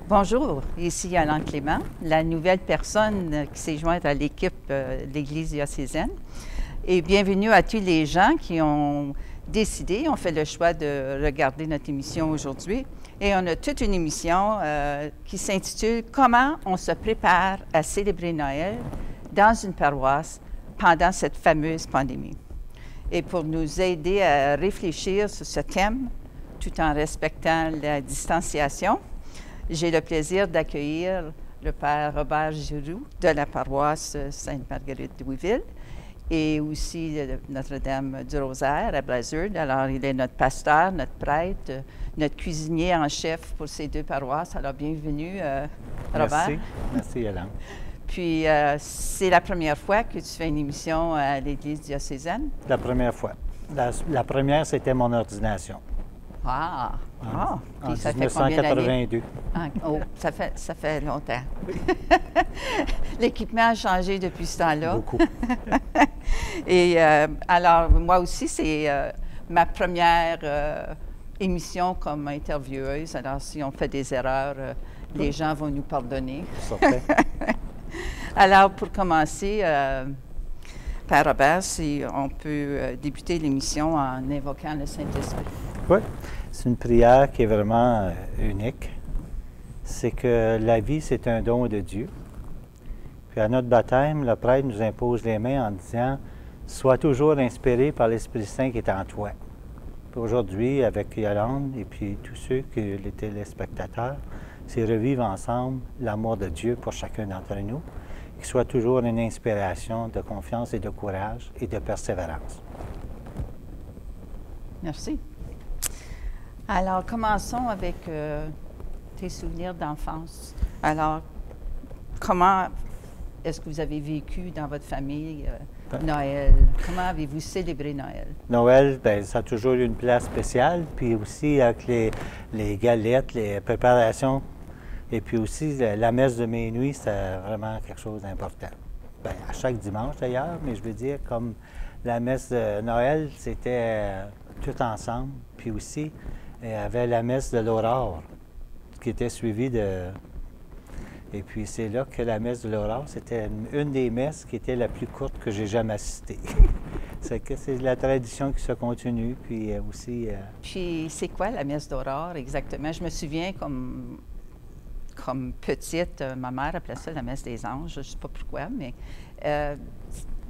Bonjour, ici Alain Clément, la nouvelle personne qui s'est jointe à l'équipe de l'Église diocésaine. Et bienvenue à tous les gens qui ont décidé, ont fait le choix de regarder notre émission aujourd'hui. Et on a toute une émission qui s'intitule « Comment on se prépare à célébrer Noël dans une paroisse pendant cette fameuse pandémie ». Et pour nous aider à réfléchir sur ce thème, tout en respectant la distanciation, j'ai le plaisir d'accueillir le Père Robert Giroux de la paroisse Sainte-Marguerite-Louisville et aussi Notre-Dame du Rosaire à Blazard. Alors, il est notre pasteur, notre prêtre, notre cuisinier en chef pour ces deux paroisses. Alors, bienvenue, Robert. Merci. Merci, Yolande. Puis, c'est la première fois que tu fais une émission à l'Église diocésaine? La première fois. La première, c'était mon ordination. Ah! Ah! En Puis ça fait combien d'années? 1982. Ah, oh, ça fait longtemps. L'équipement a changé depuis ce temps-là. Beaucoup. Et alors, moi aussi, c'est ma première émission comme intervieweuse. Alors, si on fait des erreurs, les gens vont nous pardonner. Certain. Alors, pour commencer, Père Robert, si on peut débuter l'émission en invoquant le Saint-Esprit. Oui, c'est une prière qui est vraiment unique. C'est que la vie, c'est un don de Dieu. Puis à notre baptême, le prêtre nous impose les mains en disant « Sois toujours inspiré par l'Esprit Saint qui est en toi ». Puis aujourd'hui, avec Yolande et puis tous ceux qui les téléspectateurs, c'est revivre ensemble l'amour de Dieu pour chacun d'entre nous, qui soit toujours une inspiration de confiance et de courage et de persévérance. Merci. Alors, commençons avec tes souvenirs d'enfance. Alors, comment est-ce que vous avez vécu dans votre famille Noël? Comment avez-vous célébré Noël? Noël, bien, ça a toujours eu une place spéciale, puis aussi avec les galettes, les préparations, et puis aussi la messe de minuit, c'était vraiment quelque chose d'important. Bien, à chaque dimanche d'ailleurs, mais je veux dire, comme la messe de Noël, c'était tout ensemble, puis aussi, il y avait la messe de l'aurore, qui était suivie de... Et puis c'est là que la messe de l'aurore, c'était une des messes qui était la plus courte que j'ai jamais assistée. C'est la tradition qui se continue, puis aussi... Puis c'est quoi la messe d'aurore exactement? Je me souviens comme petite, ma mère appelait ça la messe des anges, je ne sais pas pourquoi, mais...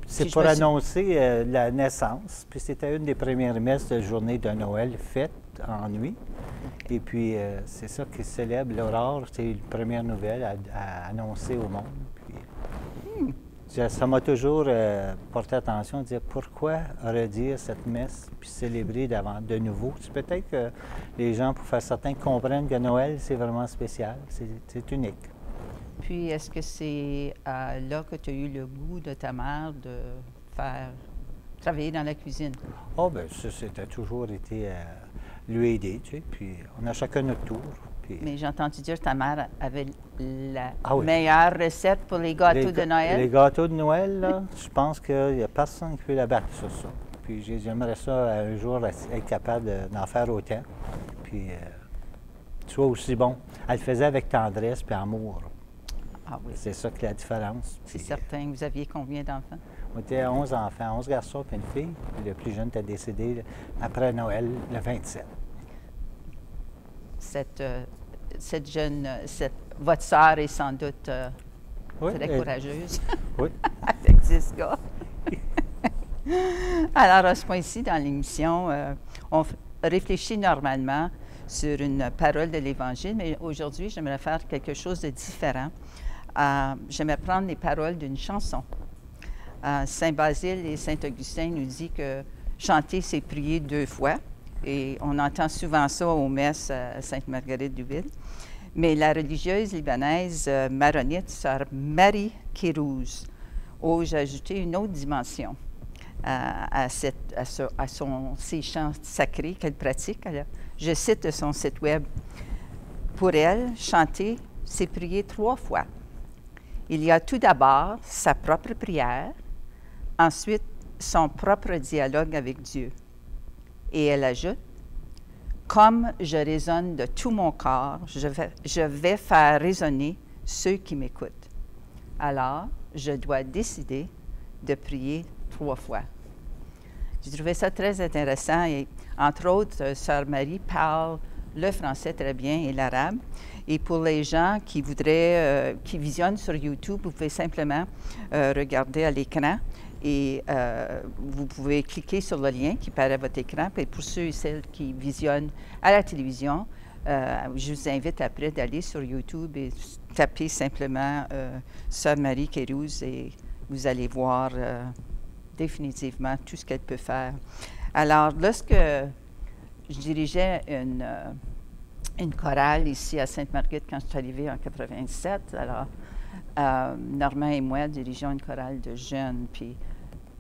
c'est pour annoncer la naissance, puis c'était une des premières messes de journée de Noël faites en nuit. Et puis, c'est ça qui célèbre l'aurore, c'est une première nouvelle à annoncer au monde. Puis, ça m'a toujours porté attention de dire pourquoi redire cette messe puis célébrer de nouveau. C'est peut-être que les gens, pour faire certains, comprennent que Noël, c'est vraiment spécial, c'est unique. Puis, est-ce que c'est là que tu as eu le goût de ta mère de travailler dans la cuisine? Oh, bien, ça, c'était toujours été lui aider, tu sais, puis on a chacun notre tour. Puis... Mais j'ai entendu dire que ta mère avait la oui. meilleure recette pour les gâteaux de Noël. Les gâteaux de Noël, là, je pense qu'il n'y a personne qui peut la battre sur ça. Puis j'aimerais ça un jour être capable d'en faire autant. Puis, soit aussi bon. Elle le faisait avec tendresse et amour. Ah oui. C'est ça qui est la différence. C'est certain. Vous aviez combien d'enfants? On était 11 enfants, 11 garçons et une fille. Puis le plus jeune était décédé après Noël, le 27. Votre sœur est sans doute oui, très courageuse. Oui. Avec 10 gars. Alors, à ce point-ci, dans l'émission, on réfléchit normalement sur une parole de l'Évangile, mais aujourd'hui, j'aimerais faire quelque chose de différent. J'aimerais prendre les paroles d'une chanson. Saint Basile et Saint Augustin nous disent que chanter, c'est prier 2 fois. Et on entend souvent ça aux messes à Sainte-Marguerite-Louisville. Mais la religieuse libanaise maronite, sœur Marie Kérouz, ose ajouter une autre dimension à ces chants sacrés qu'elle pratique. Je cite de son site web. Pour elle, chanter, c'est prier 3 fois. Il y a tout d'abord sa propre prière, ensuite son propre dialogue avec Dieu. Et elle ajoute, Comme je résonne de tout mon corps, je vais faire résonner ceux qui m'écoutent. Alors, je dois décider de prier 3 fois. J'ai trouvé ça très intéressant et, entre autres, Sœur Marie parle le français très bien et l'arabe. Et pour les gens qui voudraient, qui visionnent sur YouTube, vous pouvez simplement regarder à l'écran et vous pouvez cliquer sur le lien qui paraît à votre écran. Et pour ceux et celles qui visionnent à la télévision, je vous invite après d'aller sur YouTube et taper simplement Sœur Marie Kérouz et vous allez voir définitivement tout ce qu'elle peut faire. Alors, lorsque je dirigeais une chorale ici à Sainte-Marguerite quand je suis arrivée en 87, alors Normand et moi dirigeons une chorale de jeunes, puis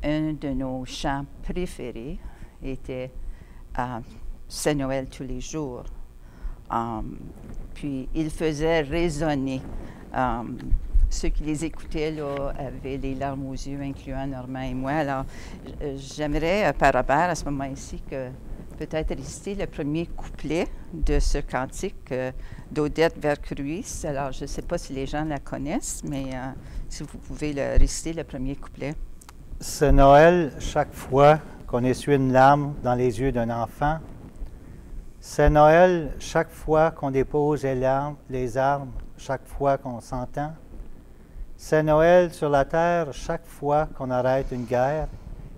un de nos chants préférés était C'est Noël tous les jours. Puis il faisait résonner. Ceux qui les écoutaient là, avaient les larmes aux yeux, incluant Normand et moi. Alors, j'aimerais, par Robert, à ce moment-ci, que peut-être réciter le premier couplet de ce cantique d'Odette Vercruis. Alors, je ne sais pas si les gens la connaissent, mais si vous pouvez réciter le premier couplet. C'est Noël chaque fois qu'on essuie une larme dans les yeux d'un enfant. C'est Noël chaque fois qu'on dépose les armes, chaque fois qu'on s'entend. C'est Noël sur la terre chaque fois qu'on arrête une guerre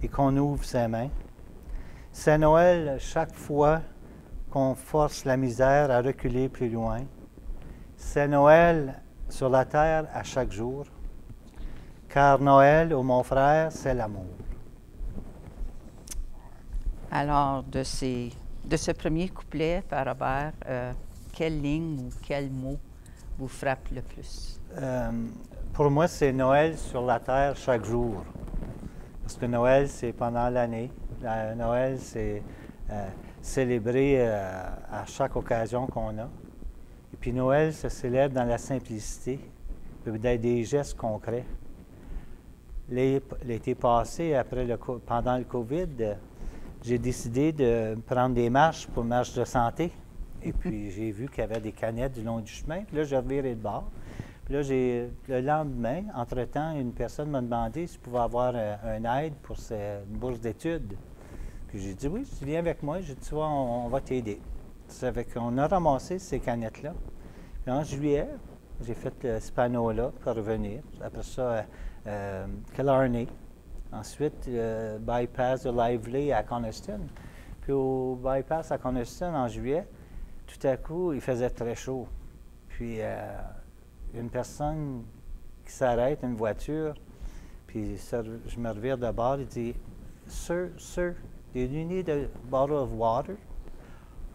et qu'on ouvre ses mains. C'est Noël chaque fois qu'on force la misère à reculer plus loin. C'est Noël sur la terre à chaque jour. Car Noël, ô mon frère, c'est l'amour. Alors, de ce premier couplet, par Robert, quelle ligne ou quel mot vous frappe le plus? Pour moi, c'est Noël sur la terre chaque jour. Parce que Noël, c'est pendant l'année. Noël, c'est célébré à chaque occasion qu'on a. Et puis Noël se célèbre dans la simplicité, dans des gestes concrets. L'été passé, pendant le COVID, j'ai décidé de prendre des marches pour marche de santé. Et puis, j'ai vu qu'il y avait des canettes du long du chemin. Puis là, j'ai reviré de bord. Puis là, le lendemain, entre-temps, une personne m'a demandé si je pouvais avoir une aide pour une bourse d'études. Puis j'ai dit oui, tu viens avec moi. J'ai dit, tu vois, on va t'aider. Ça fait qu'on a ramassé ces canettes-là. Puis en juillet, j'ai fait ce panneau-là pour revenir. Après ça, Killarney. Ensuite, bypass de Lively à Coniston. Puis au bypass à Coniston, en juillet, tout à coup, il faisait très chaud. Puis une personne qui s'arrête, une voiture, puis je me revire de bord, il dit « Sir, do you need a bottle of water? »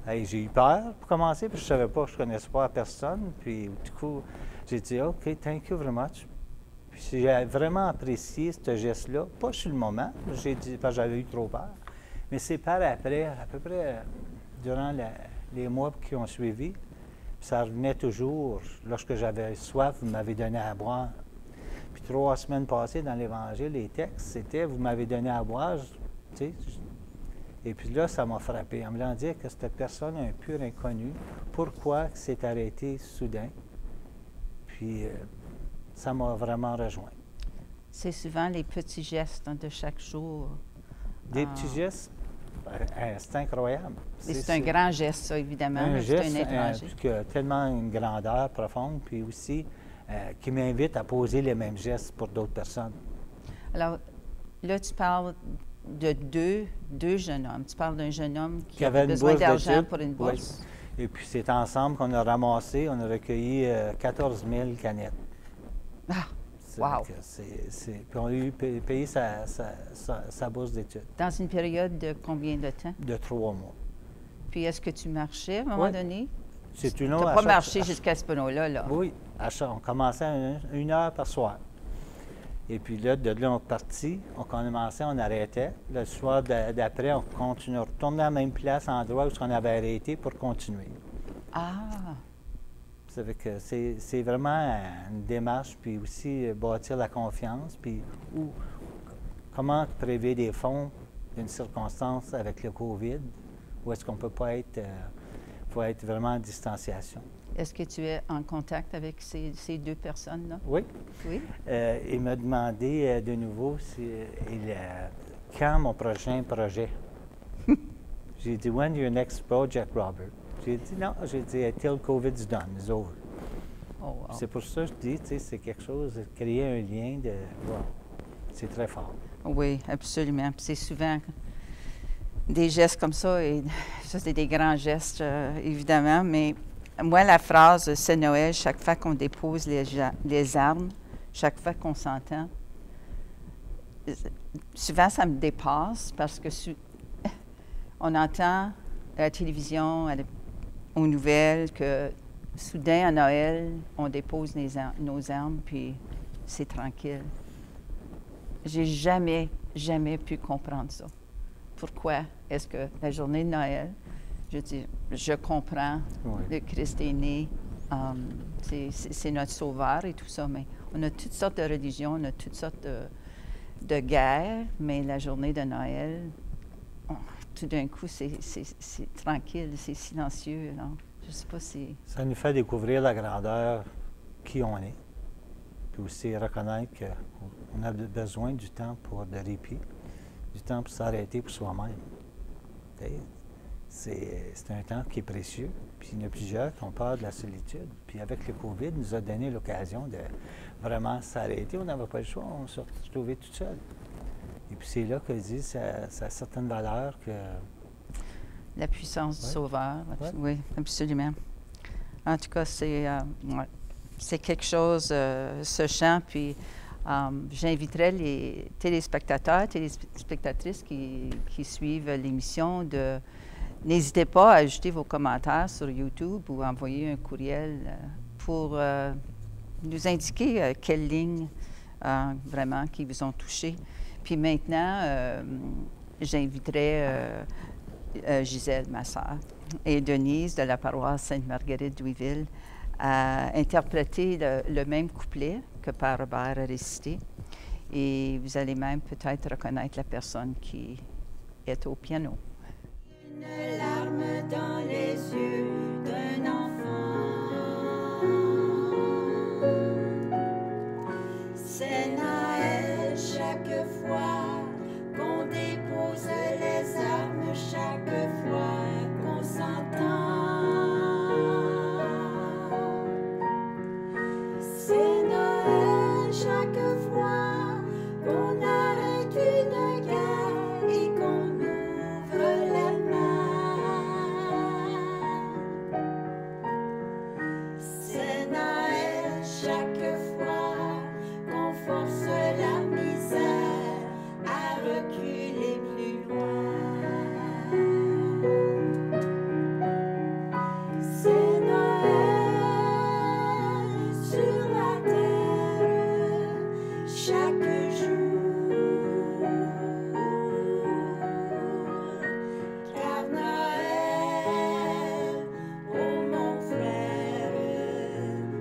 Hey, j'ai eu peur pour commencer, puis je ne savais pas, je ne connaissais pas personne. Puis du coup, j'ai dit « OK, thank you very much. » Puis j'ai vraiment apprécié ce geste-là, pas sur le moment, j'ai dit, parce que j'avais eu trop peur, mais c'est par après, à peu près durant les mois qui ont suivi, ça revenait toujours. Lorsque j'avais soif, vous m'avez donné à boire. Puis 3 semaines passées dans l'Évangile, les textes, c'était « vous m'avez donné à boire ». Tu sais, et puis là, ça m'a frappé, en me disant que cette personne, un pur inconnu, pourquoi s'est arrêté soudain. Puis ça m'a vraiment rejoint. C'est souvent les petits gestes de chaque jour. Des petits gestes, c'est incroyable. C'est un grand geste, ça, évidemment. Un geste étranger. a tellement une grandeur profonde, puis aussi qui m'invite à poser les mêmes gestes pour d'autres personnes. Alors, là, tu parles de deux jeunes hommes. Tu parles d'un jeune homme qui avait besoin d'argent pour une bourse. Oui. Et puis, c'est ensemble qu'on a ramassé, on a recueilli 14 000 canettes. Ah! Wow! Puis on a eu payé sa bourse d'études. Dans une période de combien de temps? De 3 mois. Puis est-ce que tu marchais à un moment donné? C'est une heure. Tu n'as pas marché jusqu'à ce point-là, là? Oui. On commençait à 1 heure par soir. Et puis là, de là, on est parti, on commençait, on arrêtait. Le soir d'après, on continue, on retournait à la même place, endroit où on avait arrêté pour continuer. Ah! Ça fait que c'est vraiment une démarche, puis aussi bâtir la confiance, puis comment prélever des fonds d'une circonstance avec le COVID, où est-ce qu'on ne peut pas être faut être vraiment en distanciation. Est-ce que tu es en contact avec ces deux personnes-là? Oui. Oui. Il m'a demandé de nouveau quand mon prochain projet. J'ai dit, when your next project, Robert? J'ai dit non, j'ai dit, till COVID's done, it's over. Oh, wow. C'est pour ça que je dis, tu sais, c'est quelque chose, de créer un lien de. Wow, c'est très fort. Oui, absolument. Puis c'est souvent des gestes comme ça, et ça, c'est des grands gestes, évidemment, mais moi, la phrase « c'est Noël », chaque fois qu'on dépose les armes, chaque fois qu'on s'entend, souvent, ça me dépasse parce que on entend à la télévision, aux nouvelles, que soudain, à Noël, on dépose nos armes, puis c'est tranquille. J'ai jamais pu comprendre ça. Pourquoi est-ce que la journée de Noël, je dis, je comprends, le Christ est né, c'est notre sauveur et tout ça, mais on a toutes sortes de religions, on a toutes sortes de guerres, mais la journée de Noël, tout d'un coup, c'est tranquille, c'est silencieux. Non? Je sais pas si... Ça nous fait découvrir la grandeur qui on est, puis aussi reconnaître qu'on a besoin du temps pour de répit, du temps pour s'arrêter pour soi-même. C'est un temps qui est précieux, puis il y en a plusieurs qui ont peur de la solitude. Puis avec le COVID, il nous a donné l'occasion de vraiment s'arrêter. On n'avait pas le choix, on s'est retrouvé tout seul. Et puis c'est là que je dis, ça a certaines valeurs que... La puissance du Sauveur, oui, absolument. En tout cas, c'est quelque chose, ce chant, puis j'inviterais les téléspectateurs, téléspectatrices qui suivent l'émission de... N'hésitez pas à ajouter vos commentaires sur YouTube ou envoyer un courriel pour nous indiquer quelles lignes vraiment qui vous ont touché. Puis maintenant, j'inviterai Gisèle, ma sœur, et Denise de la paroisse Sainte-Marguerite-d'Ouiville à interpréter le même couplet que Père Robert a récité. Et vous allez même peut-être reconnaître la personne qui est au piano. Une larme dans les yeux d'un enfant. C'est Noël chaque fois qu'on dépose les armes, chaque fois qu'on s'entend. C'est Noël chaque fois qu'on arrête une guerre et qu'on ouvre les mains. C'est Noël chaque fois qu'on force la misère à reculer plus loin. C'est Noël sur la terre chaque jour. Car Noël, oh mon frère,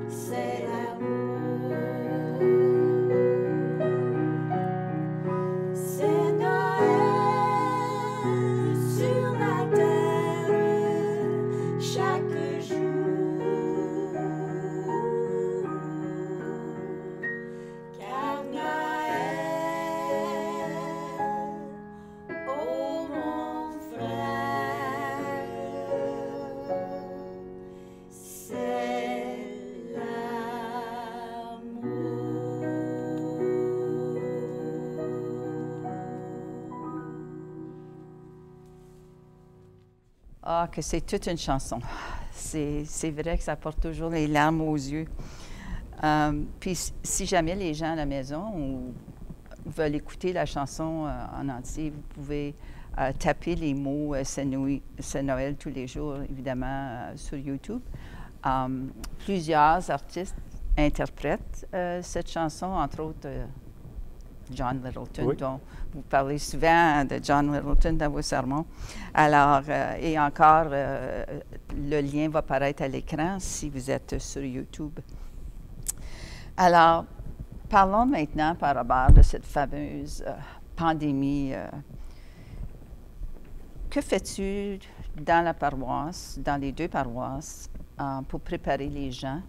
c'est l'amour. C'est Noël sur la terre chaque jour. Car Noël, oh mon frère, c'est l'amour. Ah, que c'est toute une chanson. C'est vrai que ça porte toujours les larmes aux yeux. Puis si jamais les gens à la maison veulent écouter la chanson en entier, vous pouvez taper les mots c'est Noël tous les jours, évidemment, sur YouTube. Plusieurs artistes interprètent cette chanson, entre autres John Littleton, dont vous parlez souvent de John Littleton dans vos sermons. Alors, et encore, le lien va apparaître à l'écran si vous êtes sur YouTube. Alors, parlons maintenant, par Robert, de cette fameuse pandémie que fais-tu dans la paroisse, dans les deux paroisses, pour préparer les gens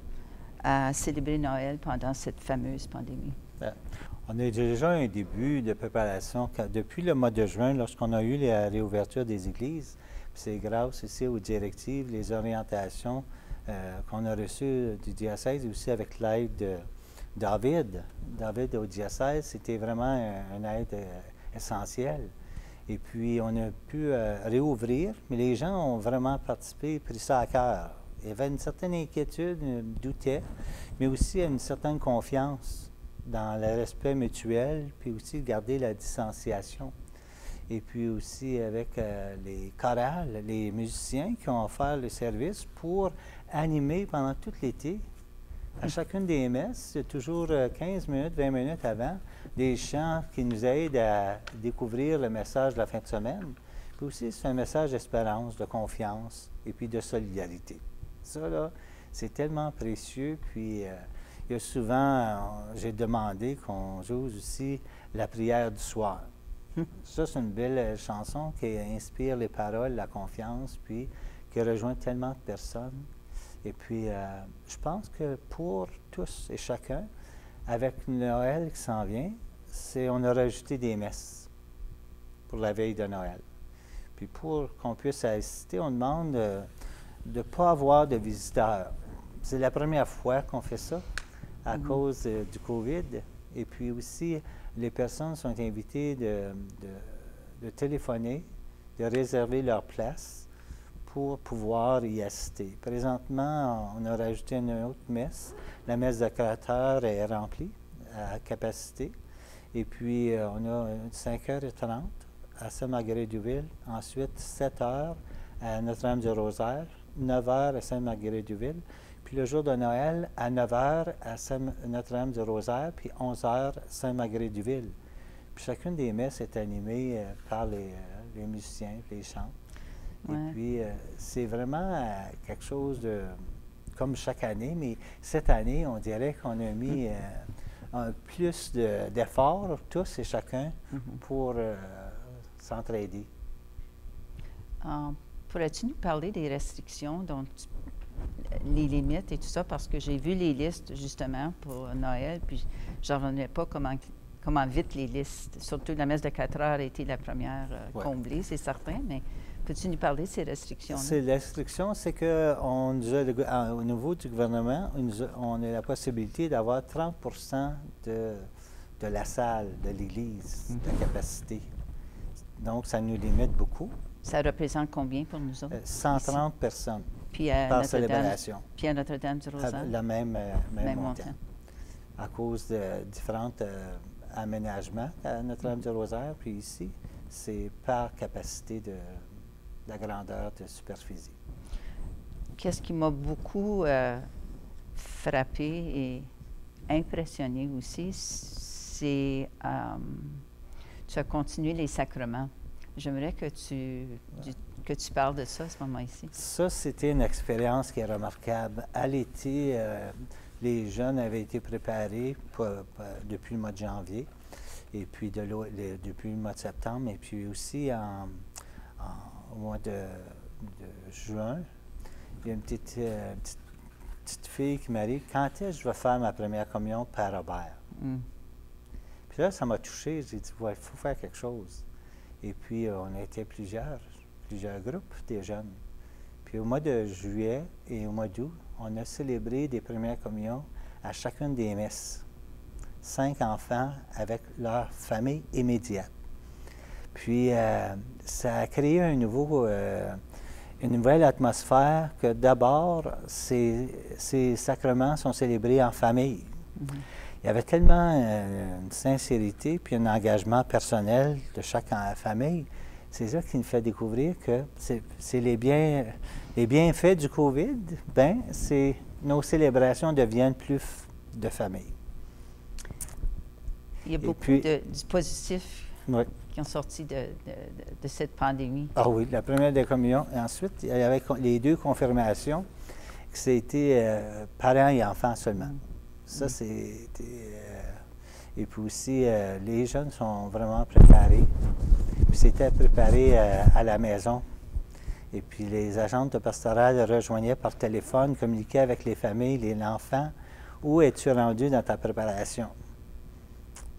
à célébrer Noël pendant cette fameuse pandémie? On a déjà un début de préparation depuis le mois de juin, lorsqu'on a eu la réouverture des églises. C'est grâce aussi aux directives, les orientations qu'on a reçues du diocèse, et aussi avec l'aide de David. David au diocèse, c'était vraiment une aide essentielle. Et puis, on a pu réouvrir, mais les gens ont vraiment participé, pris ça à cœur. Il y avait une certaine inquiétude, doutait, mais aussi une certaine confiance dans le respect mutuel, puis aussi garder la distanciation. Et puis aussi avec les chorales, les musiciens qui ont offert le service pour animer pendant tout l'été. À chacune des messes, il y a toujours 15 minutes, 20 minutes avant, des chants qui nous aident à découvrir le message de la fin de semaine. Puis aussi, c'est un message d'espérance, de confiance et puis de solidarité. Ça, là, c'est tellement précieux. Puis, il y a souvent, j'ai demandé qu'on joue aussi la prière du soir. Ça, c'est une belle chanson qui inspire les paroles, la confiance, puis qui rejoint tellement de personnes. Et puis, je pense que pour tous et chacun, avec Noël qui s'en vient, on a rajouté des messes pour la veille de Noël. Puis pour qu'on puisse assister, on demande de ne pas avoir de visiteurs. C'est la première fois qu'on fait ça à cause du COVID. Et puis aussi, les personnes sont invitées de téléphoner, de réserver leur place pour pouvoir y assister. Présentement, on a rajouté une autre messe. La messe de 4 heures est remplie à capacité. Et puis, on a 5h30 à Sainte-Marguerite-du-Ville. Ensuite, 7 heures à Notre-Dame-du-Rosaire, 9 heures à Sainte-Marguerite-du-Ville. Puis le jour de Noël, à 9 heures à Notre-Dame-du-Rosaire, puis 11 heures à Sainte-Marguerite-du-Ville. Puis chacune des messes est animée par les musiciens, les chants. Ouais. Et puis, c'est vraiment quelque chose de, comme chaque année, mais cette année, on dirait qu'on a mis un plus d'efforts, tous et chacun, pour s'entraider. Pourrais-tu nous parler des restrictions, donc les limites et tout ça, parce que j'ai vu les listes, justement, pour Noël, puis je n'en revenais pas comment vite les listes, surtout la messe de 4 heures a été la première comblée, c'est certain, mais peux-tu nous parler de ces restrictions-là? Ces restrictions, c'est qu'au niveau du gouvernement, on a la possibilité d'avoir 30 de la salle, de l'église, de capacité. Donc, ça nous limite beaucoup. Ça représente combien pour nous autres? 130 ici? Personnes puis par célébration. Puis à Notre-Dame-du-Rosaire? Le même montant. À cause de différents aménagements à Notre-Dame-du-Rosaire, puis ici, c'est par capacité de la grandeur de superficie. Qu'est-ce qui m'a beaucoup frappé et impressionné aussi, c'est tu as continué les sacrements. J'aimerais que tu parles de ça à ce moment-ci. Ça, c'était une expérience qui est remarquable. À l'été, les jeunes avaient été préparés depuis le mois de janvier, et puis depuis le mois de septembre, et puis aussi au mois de juin. Il y a une petite fille qui m'a dit « Quand est-ce que je vais faire ma première communion par Robert? » Puis là, ça m'a touché. J'ai dit « Il faut faire quelque chose. » Et puis, on a été plusieurs groupes des jeunes. Puis au mois de juillet et au mois d'août, on a célébré des premières communions à chacune des messes. 5 enfants avec leur famille immédiate. Puis, ça a créé une nouvelle atmosphère que d'abord, ces sacrements sont célébrés en famille. Il y avait tellement une sincérité puis un engagement personnel de chaque famille. C'est ça qui nous fait découvrir que c'est les bienfaits du COVID, nos célébrations deviennent plus de famille. Il y a beaucoup de dispositifs qui ont sorti de cette pandémie. Ah oui, la première des communions. Et ensuite, il y avait les 2 confirmations, que c'était parents et enfants seulement. Ça, c'était... Et puis aussi, les jeunes sont vraiment préparés. Puis c'était préparé à la maison. Et puis les agentes de pastorales rejoignaient par téléphone, communiquaient avec les familles, l'enfant. Où es-tu rendu dans ta préparation?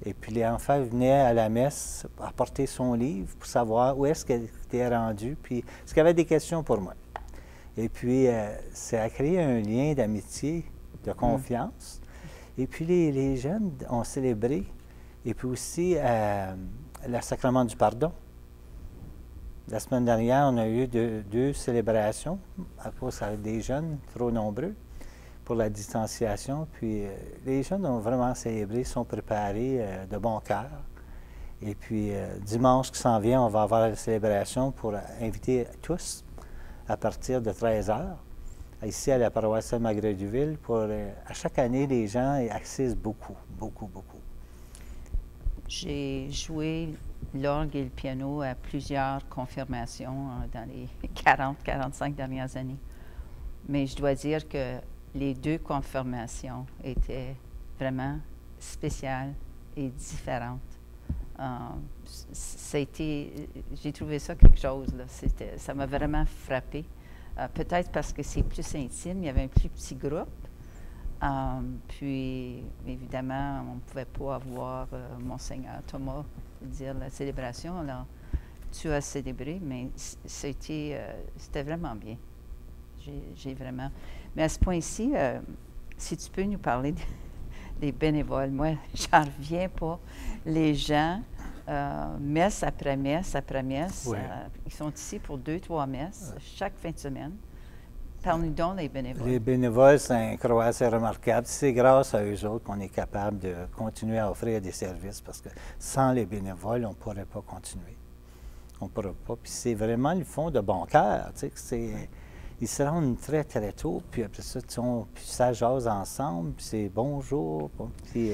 Et puis les enfants venaient à la messe apporter son livre pour savoir où est-ce qu'elle était rendue, puis est-ce qu'il y avait des questions pour moi. Et puis ça a créé un lien d'amitié, de confiance. Et puis les jeunes ont célébré, et puis aussi le sacrement du pardon. La semaine dernière, on a eu deux célébrations à cause des jeunes trop nombreux pour la distanciation. Puis les jeunes ont vraiment célébré, sont préparés de bon cœur. Et puis dimanche qui s'en vient, on va avoir la célébration pour inviter tous à partir de 13h, ici à la paroisse Saint-Marguerite-du-Ville. À chaque année, les gens assistent beaucoup, beaucoup, beaucoup. J'ai joué l'orgue et le piano à plusieurs confirmations dans les 40-45 dernières années. Mais je dois dire que les deux confirmations étaient vraiment spéciales et différentes. J'ai trouvé ça quelque chose, là. Ça m'a vraiment frappé. Peut-être parce que c'est plus intime, il y avait un plus petit groupe. Puis, évidemment, on ne pouvait pas avoir Monseigneur Thomas dire la célébration. Alors, tu as célébré, mais c'était vraiment bien. J'ai vraiment... Mais à ce point-ci, si tu peux nous parler des bénévoles, moi, j'en reviens pas. Les gens, messe après messe après messe, Oui. ils sont ici pour 2-3 messes chaque fin de semaine. Parle-nous donc des bénévoles. Les bénévoles, c'est remarquable. C'est grâce à eux autres qu'on est capable de continuer à offrir des services, parce que sans les bénévoles, on ne pourrait pas continuer. On ne pourrait pas. Puis c'est vraiment, ils font de bon cœur. Tu sais, ils se rendent très, très tôt, puis après ça, puis ça jase ensemble, puis c'est bonjour. Puis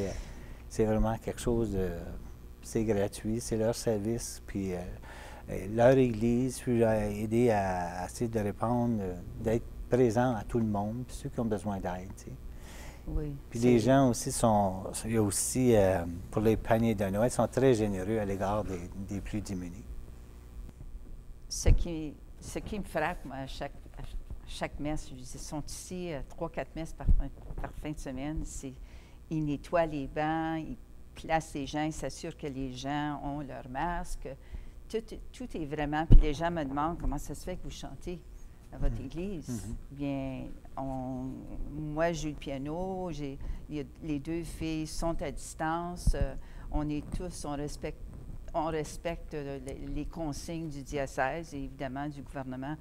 c'est vraiment quelque chose de... C'est gratuit, c'est leur service, puis leur église, puis aider à essayer de répondre, d'être présent à tout le monde, puis ceux qui ont besoin d'aide. Tu sais. Oui. Puis les gens aussi il y a aussi, pour les paniers de Noël, sont très généreux à l'égard des plus démunis. Ce qui me frappe, moi, à chaque messe, ils sont ici 3-4 messes par fin de semaine. Ils nettoient les bancs, ils placent les gens, ils s'assurent que les gens ont leur masque. Tout est vraiment... Puis les gens me demandent comment ça se fait que vous chantez à votre église. Bien, moi, je joue le piano, les deux filles sont à distance, on respecte les consignes du diocèse et évidemment du gouvernement.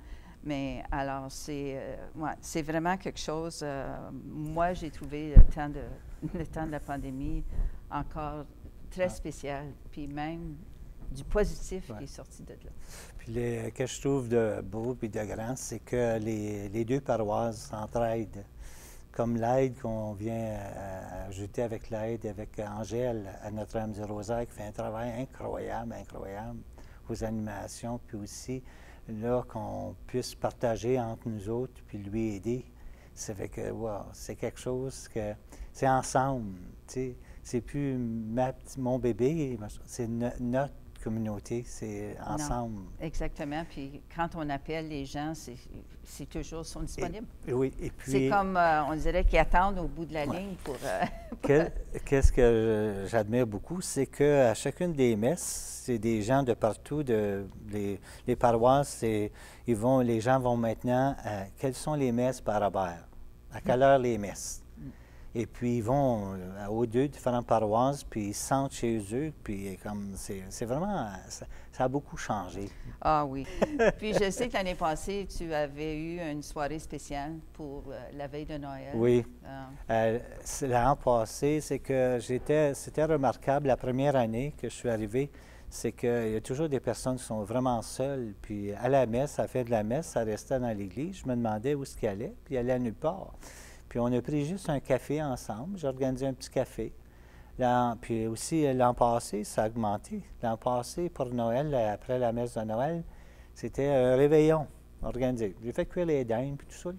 Mais alors, c'est vraiment quelque chose... moi, j'ai trouvé le temps de la pandémie encore très spécial, puis même du positif qui est sorti de là. Puis ce que je trouve de beau et de grand, c'est que les deux paroisses s'entraident. Comme l'aide qu'on vient ajouter avec l'aide avec Angèle à Notre-Dame du Rosaire, qui fait un travail incroyable, incroyable aux animations, puis aussi là qu'on puisse partager entre nous autres, puis lui aider. Ça fait que, wow, c'est quelque chose que c'est ensemble, tu sais. C'est plus mon bébé, c'est notre communauté, c'est ensemble. Non, exactement. Puis quand on appelle les gens, c'est toujours sont disponibles. Oui, et puis... C'est comme, on dirait qu'ils attendent au bout de la ligne pour... Qu'est-ce que j'admire beaucoup, c'est qu'à chacune des messes, c'est des gens de partout, les paroisses, les gens vont maintenant, quelles sont les messes par Robert? À quelle heure les messes? Et puis, ils vont aux deux différentes paroisses, puis ils se sentent chez eux, puis comme c'est vraiment... Ça a beaucoup changé. Ah oui. Puis, je sais que l'année passée, tu avais eu une soirée spéciale pour la veille de Noël. Oui. L'an passé, c'était remarquable, la première année que je suis arrivé, c'est qu'il y a toujours des personnes qui sont vraiment seules, puis à la messe, à la fin de la messe, ça restait dans l'église, je me demandais où est-ce qu'il allait, puis il allait à nulle part. Puis on a pris juste un café ensemble. J'ai organisé un petit café. Puis aussi, l'an passé, ça a augmenté. L'an passé, pour Noël, après la messe de Noël, c'était un réveillon organisé. J'ai fait cuire les dindes, puis tout ça.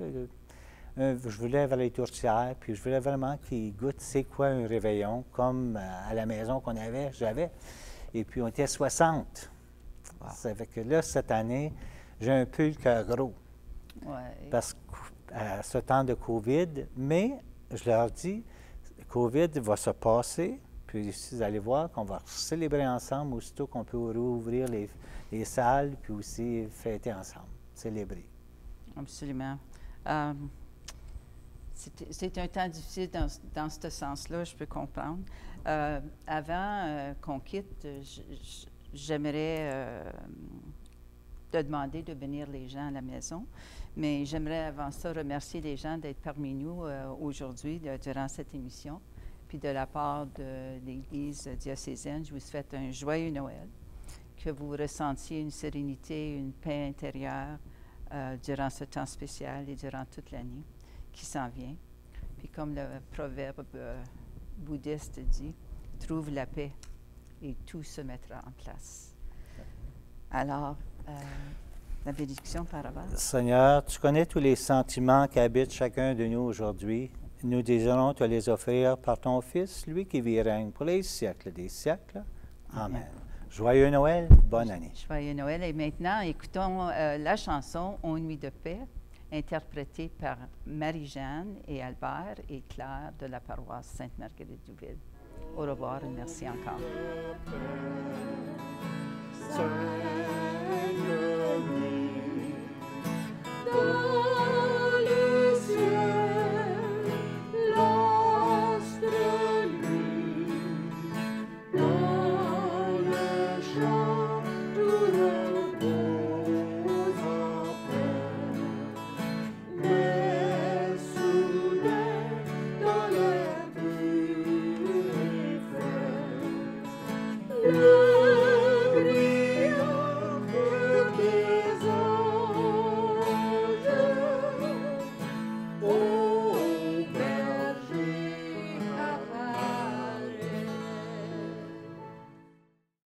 je voulais vers les tourtières, puis je voulais vraiment qu'ils goûtent c'est quoi un réveillon, comme à la maison j'avais. Et puis on était 60. Wow. Ça fait que là, cette année, j'ai un peu le cœur gros. Ouais. Parce qu'à ce temps de COVID, mais je leur dis, le COVID va se passer, puis vous allez voir qu'on va célébrer ensemble aussitôt qu'on peut rouvrir les salles, puis aussi fêter ensemble, célébrer. Absolument. C'est un temps difficile dans ce sens-là, je peux comprendre. Avant qu'on quitte, j'aimerais te demander de venir les gens à la maison, mais j'aimerais avant ça remercier les gens d'être parmi nous aujourd'hui, durant cette émission. Puis de la part de l'Église diocésaine, je vous souhaite un joyeux Noël, que vous ressentiez une sérénité, une paix intérieure durant ce temps spécial et durant toute l'année qui s'en vient. Puis comme le proverbe bouddhiste dit, trouve la paix et tout se mettra en place. Alors, la bénédiction par avance. Seigneur, tu connais tous les sentiments qui habitent chacun de nous aujourd'hui. Nous désirons te les offrir par ton Fils, lui qui vit et règne pour les siècles des siècles. Amen. Joyeux Noël, bonne année. Joyeux Noël. Et maintenant, écoutons la chanson « Aux nuits de paix », interprétée par Marie-Jeanne et Albert et Claire de la paroisse Sainte-Marguerite-Douville. Au revoir et merci encore. Dans le ciel, l'astre luit, dans le champ, tout repose en paix. Mais soudain, dans l'air pur et frais, le brillant des anges, oh,